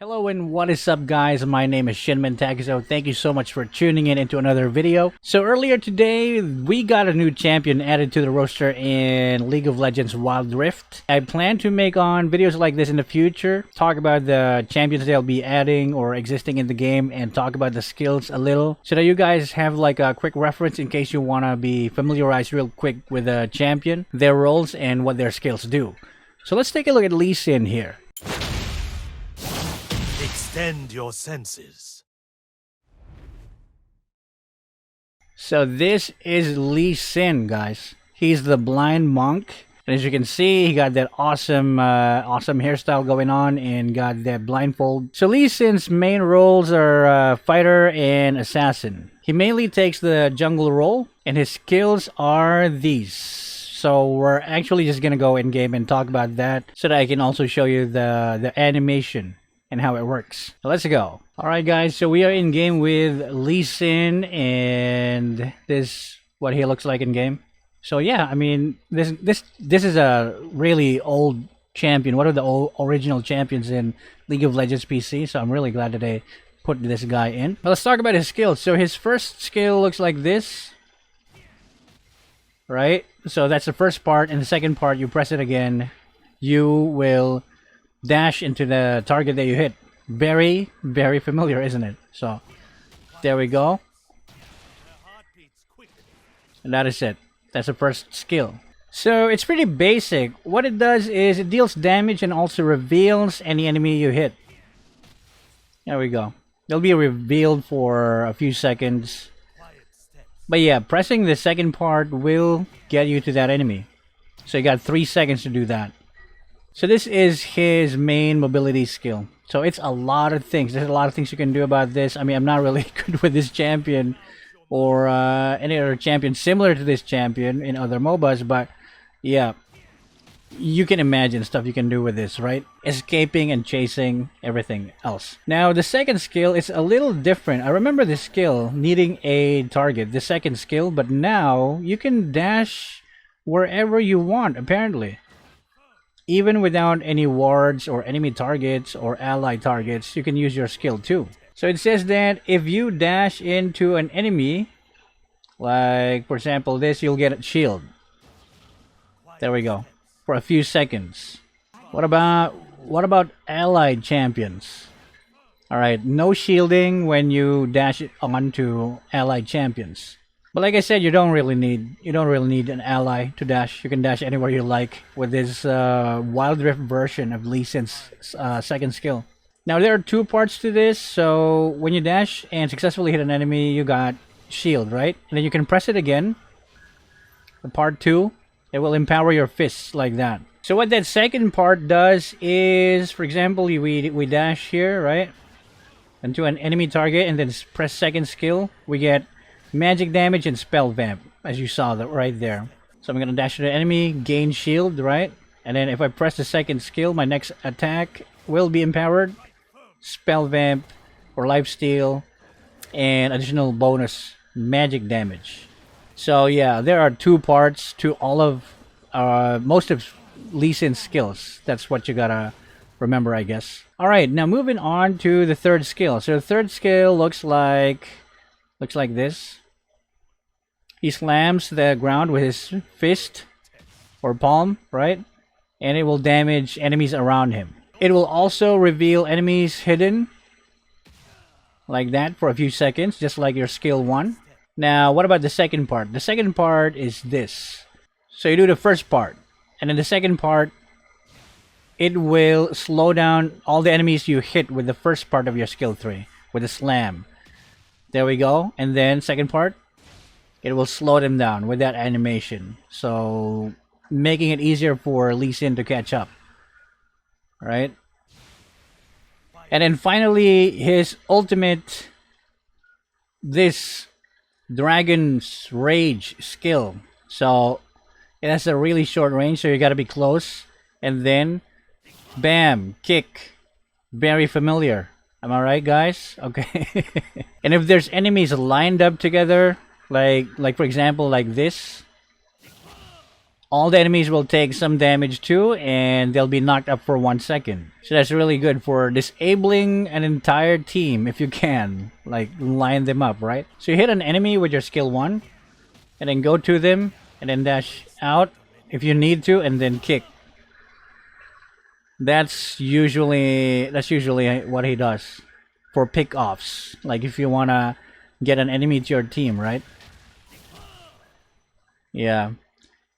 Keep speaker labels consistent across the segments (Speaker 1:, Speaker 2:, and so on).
Speaker 1: Hello and what is up, guys? My name is Shinmen Takezo. Thank you so much for tuning in into another video. So earlier today, we got a new champion added to the roster in League of Legends Wild Rift. I plan to make on videos like this in the future, talk about the champions they'll be adding or existing in the game, and talk about the skills a little, so that you guys have like a quick reference in case you want to be familiarized real quick with a champion, their roles, and what their skills do. So let's take a look at Lee Sin here.
Speaker 2: Extend your senses.
Speaker 1: So this is Lee Sin, guys. He's the blind monk. And as you can see, he got that awesome hairstyle going on and got that blindfold. So Lee Sin's main roles are fighter and assassin. He mainly takes the jungle role, and his skills are these. So we're actually just gonna go in game and talk about that, so that I can also show you the animation and how it works. So let's go. Alright guys, so we are in game with Lee Sin, and this what he looks like in game. So yeah, I mean, this is a really old champion, one of the original champions in League of Legends PC, so I'm really glad that they put this guy in. But let's talk about his skills. So his first skill looks like this. Right? So that's the first part, and the second part, you press it again, you will dash into the target that you hit. Very, very familiar, isn't it? So, there we go. And that is it. That's the first skill. So, it's pretty basic. What it does is it deals damage and also reveals any enemy you hit. There we go. They'll be revealed for a few seconds. But yeah, pressing the second part will get you to that enemy. So you got 3 seconds to do that. So this is his main mobility skill. So it's a lot of things. There's a lot of things you can do about this. I mean, I'm not really good with this champion or any other champion similar to this champion in other MOBAs, but yeah, you can imagine stuff you can do with this, right? Escaping and chasing everything else. Now, the second skill is a little different. I remember this skill needing a target, the second skill, but now you can dash wherever you want, apparently. Even without any wards or enemy targets or ally targets, you can use your skill too. So it says that if you dash into an enemy, like for example this, you'll get a shield. There we go. For a few seconds. What about allied champions? Alright, no shielding when you dash onto allied champions. But like I said, you don't really need an ally to dash. You can dash anywhere you like with this Wild Rift version of Lee Sin's second skill. Now there are two parts to this. So when you dash and successfully hit an enemy, you got shield, right? And then you can press it again. The part 2, it will empower your fists like that. So what that second part does is, for example, we dash here, right? Into an enemy target and then press second skill. We get magic damage and spell vamp, as you saw that right there. So I'm gonna dash to the enemy, gain shield, right? And then if I press the second skill, my next attack will be empowered. Spell vamp or lifesteal and additional bonus magic damage. So yeah, there are two parts to all of most of Lee Sin's skills. That's what you gotta remember, I guess. Alright, now moving on to the third skill. So the third skill looks like this. He slams the ground with his fist or palm, right? And it will damage enemies around him. It will also reveal enemies hidden like that for a few seconds, just like your skill 1. Now, what about the second part? The second part is this. So you do the first part, and then the second part, it will slow down all the enemies you hit with the first part of your skill 3, with a slam. There we go. And then second part, it will slow them down with that animation. So making it easier for Lee Sin to catch up. Right? And then finally, his ultimate, this Dragon's Rage skill. So it has a really short range, so you gotta be close. And then, bam, kick. Very familiar. Am I right, guys? Okay. And if there's enemies lined up together, like for example, like this, all the enemies will take some damage too, and they'll be knocked up for 1 second. So that's really good for disabling an entire team if you can. Like, line them up, right? So you hit an enemy with your skill 1, and then go to them, and then dash out if you need to, and then kick. That's usually what he does for pick-offs. Like if you wanna get an enemy to your team, right? Yeah.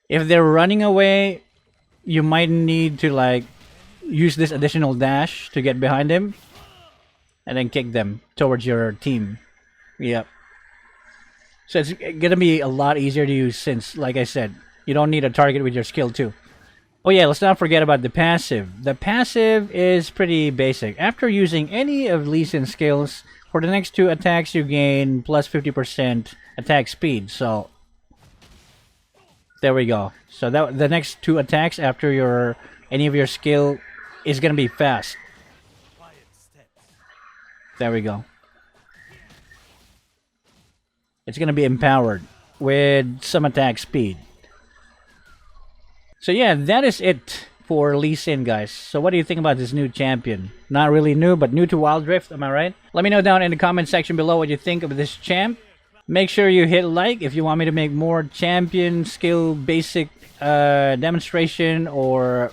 Speaker 1: If they're running away, you might need to like use this additional dash to get behind him and then kick them towards your team. Yep. So it's gonna be a lot easier to use since, like I said, you don't need a target with your skill 2. Oh yeah, let's not forget about the passive. The passive is pretty basic. After using any of Lee Sin's skills, for the next 2 attacks you gain plus 50% attack speed. So there we go. So that the next 2 attacks after any of your skill is gonna be fast. There we go. It's gonna be empowered with some attack speed. So yeah, that is it for Lee Sin, guys. So what do you think about this new champion? Not really new, but new to Wild Rift, am I right? Let me know down in the comment section below what you think of this champ. Make sure you hit like if you want me to make more champion skill basic demonstration or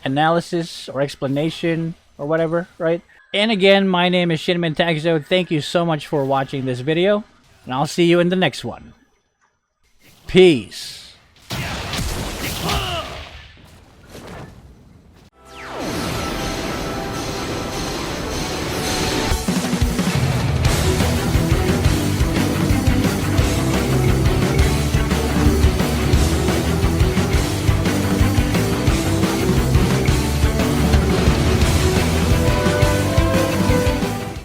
Speaker 1: analysis or explanation or whatever, right? And again, my name is Shinmen Takezo. Thank you so much for watching this video, and I'll see you in the next one. Peace.